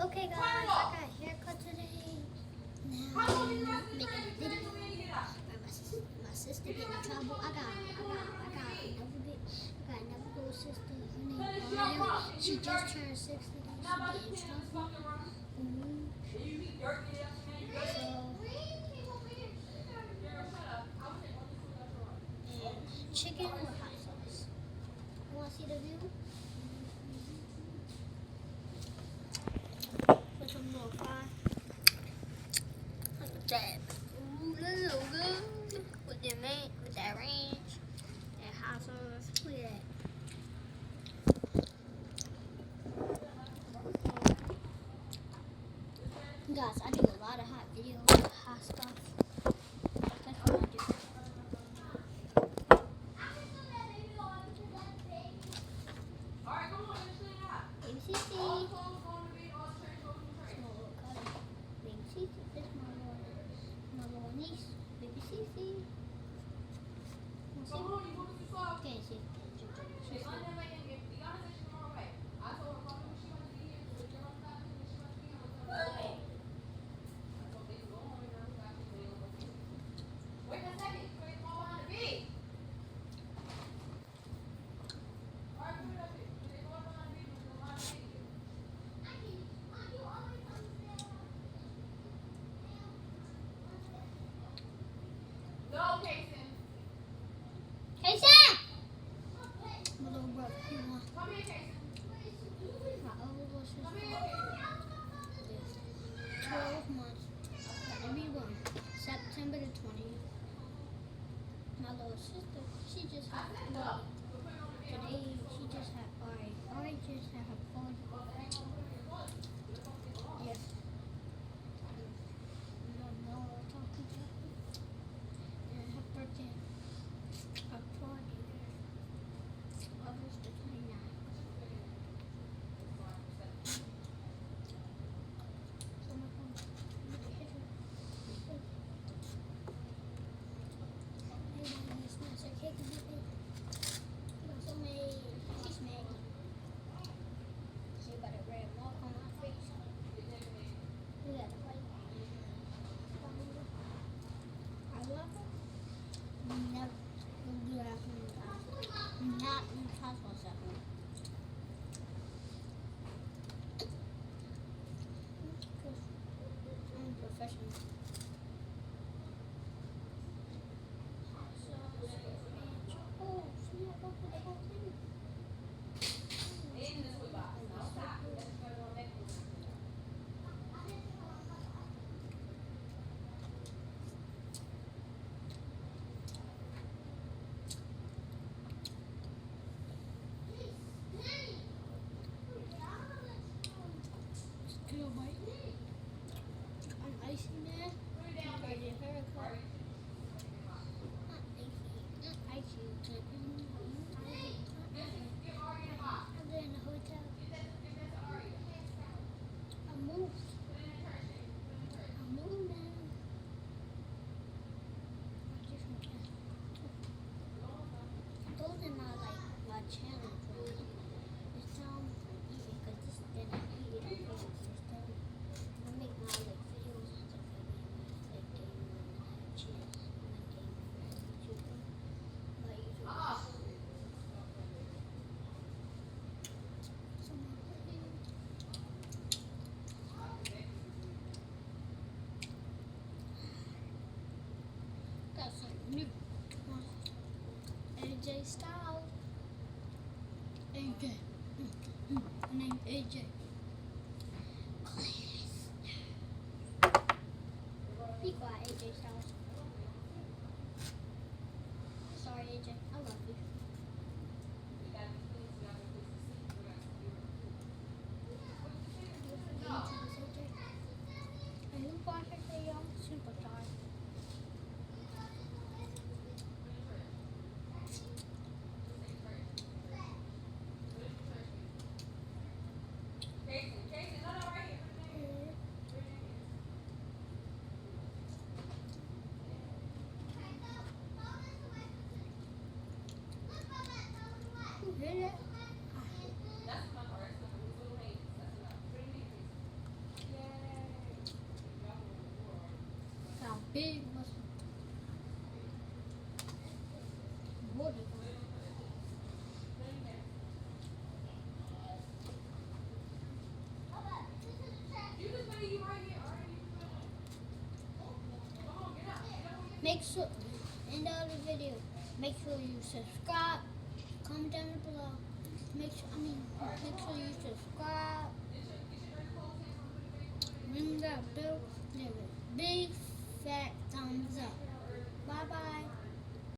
Okay guys, I got a haircut today. Now I'm making a video. My sister getting in trouble. I got another little sister. Her name Ariel. She just turned 6 today. She getting in trouble. So chicken with hot sauce. You wanna see the view? Put some more fry. Look at that. Ooh, that's so good. With that ranch and hot sauce. Look at that. Guys, I do a lot of hot videos with hot stuff. That's what I do. Baby Cece. Small little cutter. Baby Cece. This is my little niece. Baby Cece. Can't see. She's Hey Sam! My little brother. He won. My older sister. 12 months. Let me run. September the 20th. My little sister, she just had a party. Today, she just had Ari. Ari just had her party. Yes. No, talking to her. And her birthday. Her party. August the 29th. So my phone. Look at her. Everybody smells like cake and everything. You got so many. She's mad. She got a red mark on my face. Look at the white. I love her. Never do that for me, guys. Not in hospital setting. I'm professional. Oh, snap, open the whole thing. Still biting. I'm icy, man. I did a haircut. Not icy. I'm there in the hotel. I moved. Man. Those are not like my challenge. It's time for eating because this then I eat it on Facebook. I make my like videos and stuff like gaming and channels and gaming on YouTube. My YouTube. So my got something new. AJ Styles. AJ. Her name AJ. Be quiet, AJ Styles. Sorry, AJ. I love you. And who bought her the super tired? big muscle. Water. Make sure, end of the video, make sure you subscribe, comment down below. Make sure you subscribe. Ring that bell, give it a big fat thumbs up. Bye bye.